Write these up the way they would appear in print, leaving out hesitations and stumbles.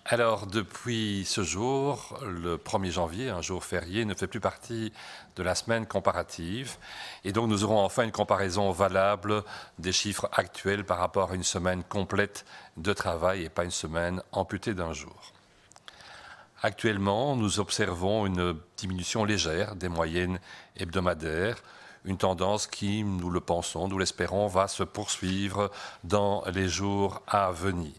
Alors, depuis ce jour, le 1er janvier, un jour férié, ne fait plus partie de la semaine comparative. Et donc, nous aurons enfin une comparaison valable des chiffres actuels par rapport à une semaine complète de travail et pas une semaine amputée d'un jour. Actuellement, nous observons une diminution légère des moyennes hebdomadaires, une tendance qui, nous le pensons, nous l'espérons, va se poursuivre dans les jours à venir.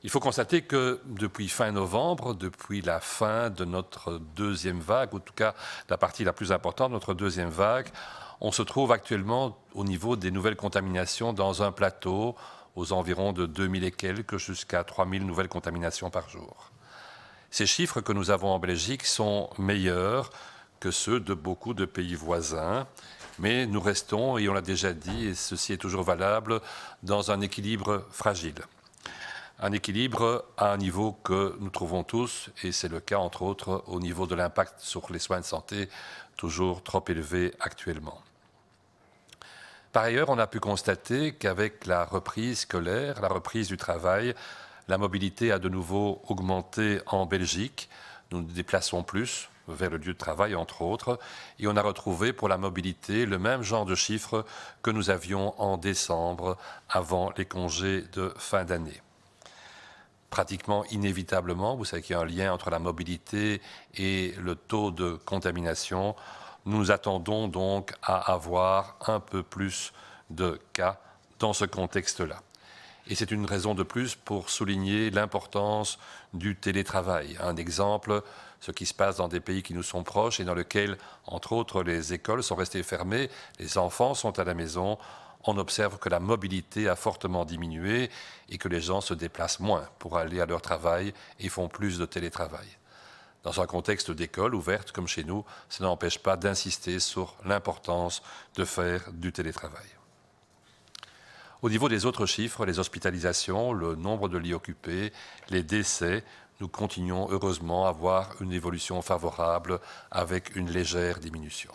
Il faut constater que depuis fin novembre, depuis la fin de notre deuxième vague, ou en tout cas la partie la plus importante de notre deuxième vague, on se trouve actuellement au niveau des nouvelles contaminations dans un plateau aux environs de 2000 et quelques jusqu'à 3000 nouvelles contaminations par jour. Ces chiffres que nous avons en Belgique sont meilleurs que ceux de beaucoup de pays voisins, mais nous restons, et on l'a déjà dit, et ceci est toujours valable, dans un équilibre fragile. Un équilibre à un niveau que nous trouvons tous, et c'est le cas entre autres au niveau de l'impact sur les soins de santé, toujours trop élevé actuellement. Par ailleurs, on a pu constater qu'avec la reprise scolaire, la reprise du travail, la mobilité a de nouveau augmenté en Belgique. Nous nous déplaçons plus vers le lieu de travail, entre autres, et on a retrouvé pour la mobilité le même genre de chiffres que nous avions en décembre, avant les congés de fin d'année. Pratiquement inévitablement, vous savez qu'il y a un lien entre la mobilité et le taux de contamination. Nous nous attendons donc à avoir un peu plus de cas dans ce contexte-là. Et c'est une raison de plus pour souligner l'importance du télétravail. Un exemple, ce qui se passe dans des pays qui nous sont proches et dans lesquels, entre autres, les écoles sont restées fermées, les enfants sont à la maison. On observe que la mobilité a fortement diminué et que les gens se déplacent moins pour aller à leur travail et font plus de télétravail. Dans un contexte d'école ouverte comme chez nous, ça n'empêche pas d'insister sur l'importance de faire du télétravail. Au niveau des autres chiffres, les hospitalisations, le nombre de lits occupés, les décès, nous continuons heureusement à avoir une évolution favorable avec une légère diminution.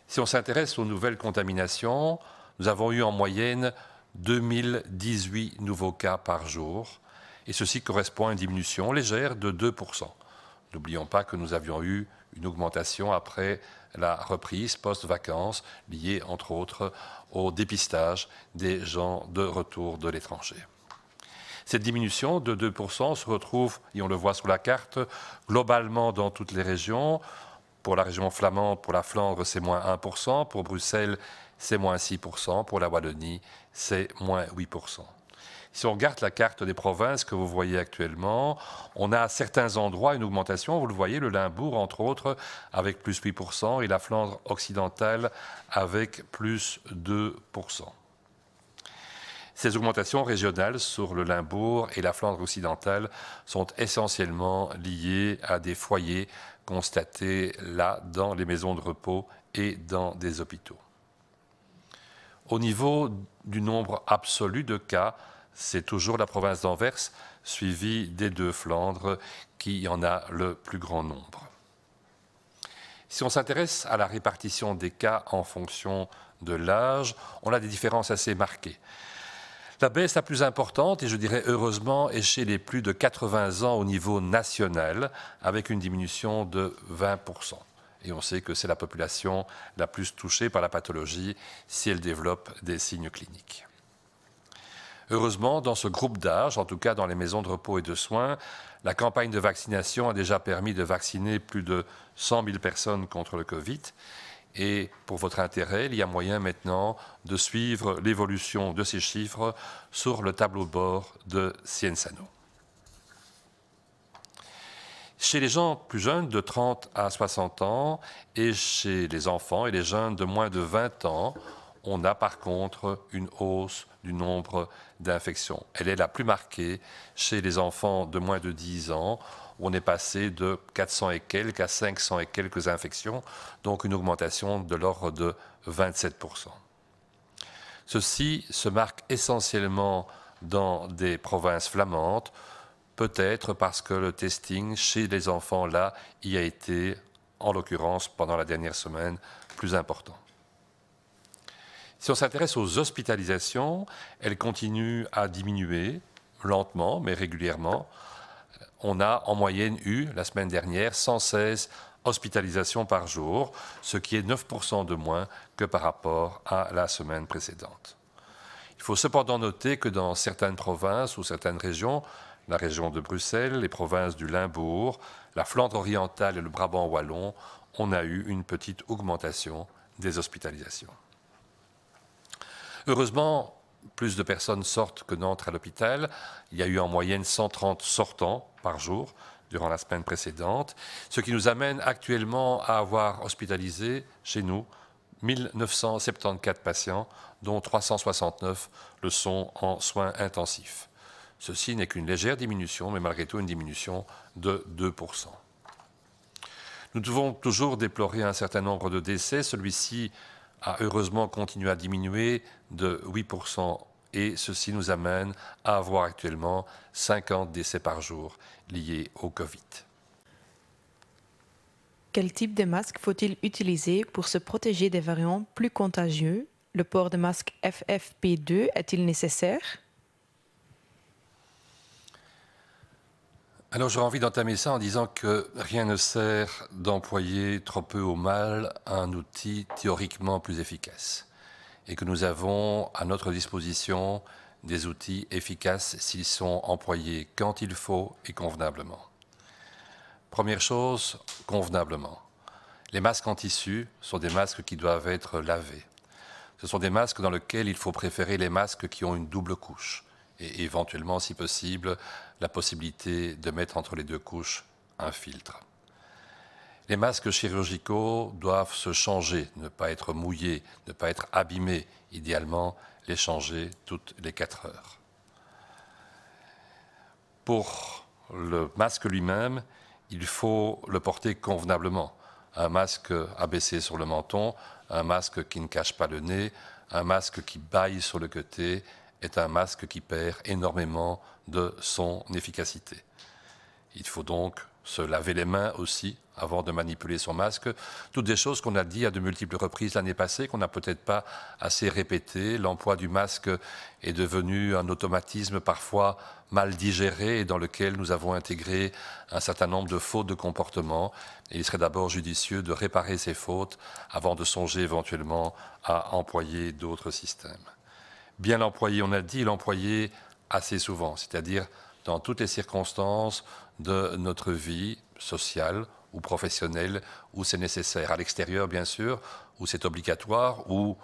Si on s'intéresse aux nouvelles contaminations, nous avons eu en moyenne 2018 nouveaux cas par jour, et ceci correspond à une diminution légère de 2%. N'oublions pas que nous avions eu une augmentation après la reprise post-vacances, liée entre autres au dépistage des gens de retour de l'étranger. Cette diminution de 2% se retrouve, et on le voit sur la carte, globalement dans toutes les régions. Pour la région flamande, pour la Flandre, c'est moins 1%. Pour Bruxelles, c'est moins 6%. Pour la Wallonie, c'est moins 8%. Si on regarde la carte des provinces que vous voyez actuellement, on a à certains endroits une augmentation. Vous le voyez, le Limbourg, entre autres, avec plus 8%, et la Flandre occidentale avec plus 2%. Ces augmentations régionales sur le Limbourg et la Flandre occidentale sont essentiellement liées à des foyers constatés là dans les maisons de repos et dans des hôpitaux. Au niveau du nombre absolu de cas, c'est toujours la province d'Anvers, suivie des deux Flandres, qui en a le plus grand nombre. Si on s'intéresse à la répartition des cas en fonction de l'âge, on a des différences assez marquées. La baisse la plus importante, et je dirais heureusement, est chez les plus de 80 ans au niveau national, avec une diminution de 20%. Et on sait que c'est la population la plus touchée par la pathologie si elle développe des signes cliniques. Heureusement, dans ce groupe d'âge, en tout cas dans les maisons de repos et de soins, la campagne de vaccination a déjà permis de vacciner plus de 100 000 personnes contre le Covid. Et pour votre intérêt, il y a moyen maintenant de suivre l'évolution de ces chiffres sur le tableau de bord de Cienzano. Chez les gens plus jeunes, de 30 à 60 ans, et chez les enfants et les jeunes de moins de 20 ans, on a par contre une hausse du nombre d'infections. Elle est la plus marquée chez les enfants de moins de 10 ans, où on est passé de 400 et quelques à 500 et quelques infections, donc une augmentation de l'ordre de 27%. Ceci se marque essentiellement dans des provinces flamandes, peut-être parce que le testing chez les enfants là y a été, en l'occurrence pendant la dernière semaine, plus important. Si on s'intéresse aux hospitalisations, elles continuent à diminuer lentement mais régulièrement. On a en moyenne eu, la semaine dernière, 116 hospitalisations par jour, ce qui est 9% de moins que par rapport à la semaine précédente. Il faut cependant noter que dans certaines provinces ou certaines régions, la région de Bruxelles, les provinces du Limbourg, la Flandre orientale et le Brabant wallon, on a eu une petite augmentation des hospitalisations. Heureusement, plus de personnes sortent que n'entrent à l'hôpital. Il y a eu en moyenne 130 sortants par jour durant la semaine précédente, ce qui nous amène actuellement à avoir hospitalisé chez nous 1974 patients, dont 369 le sont en soins intensifs. Ceci n'est qu'une légère diminution, mais malgré tout une diminution de 2%. Nous devons toujours déplorer un certain nombre de décès. Celui-ci a heureusement continué à diminuer de 8% et ceci nous amène à avoir actuellement 50 décès par jour liés au Covid. Quel type de masque faut-il utiliser pour se protéger des variants plus contagieux? Le port de masque FFP2 est-il nécessaire? Alors j'aurais envie d'entamer ça en disant que rien ne sert d'employer trop peu ou mal un outil théoriquement plus efficace et que nous avons à notre disposition des outils efficaces s'ils sont employés quand il faut et convenablement. Première chose, convenablement. Les masques en tissu sont des masques qui doivent être lavés. Ce sont des masques dans lesquels il faut préférer les masques qui ont une double couche et éventuellement, si possible, la possibilité de mettre entre les deux couches un filtre. Les masques chirurgicaux doivent se changer, ne pas être mouillés, ne pas être abîmés, idéalement les changer toutes les 4 heures. Pour le masque lui-même, il faut le porter convenablement. Un masque abaissé sur le menton, un masque qui ne cache pas le nez, un masque qui bâille sur le côté est un masque qui perd énormément de son efficacité. Il faut donc se laver les mains aussi avant de manipuler son masque. Toutes des choses qu'on a dit à de multiples reprises l'année passée, qu'on n'a peut-être pas assez répétées. L'emploi du masque est devenu un automatisme parfois mal digéré et dans lequel nous avons intégré un certain nombre de fautes de comportement. Et il serait d'abord judicieux de réparer ces fautes avant de songer éventuellement à employer d'autres systèmes. Bien l'employer, on a dit l'employer assez souvent, c'est-à-dire dans toutes les circonstances de notre vie sociale ou professionnelle où c'est nécessaire. À l'extérieur, bien sûr, où c'est obligatoire, ou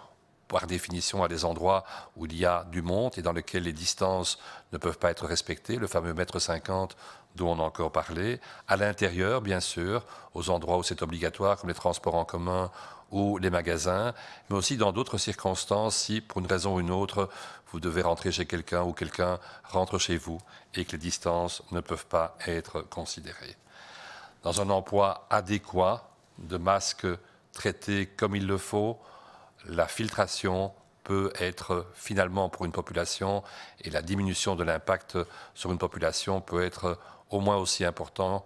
par définition à des endroits où il y a du monde et dans lesquels les distances ne peuvent pas être respectées, le fameux mètre 50 dont on a encore parlé. À l'intérieur, bien sûr, aux endroits où c'est obligatoire, comme les transports en commun ou les magasins, mais aussi dans d'autres circonstances, si pour une raison ou une autre, vous devez rentrer chez quelqu'un ou quelqu'un rentre chez vous et que les distances ne peuvent pas être considérées. Dans un emploi adéquat de masques traités comme il le faut, la filtration peut être finalement pour une population et la diminution de l'impact sur une population peut être au moins aussi important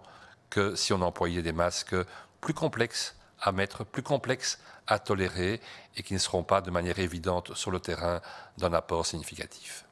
que si on employait des masques plus complexes à mettre, plus complexes à tolérer et qui ne seront pas de manière évidente sur le terrain d'un apport significatif.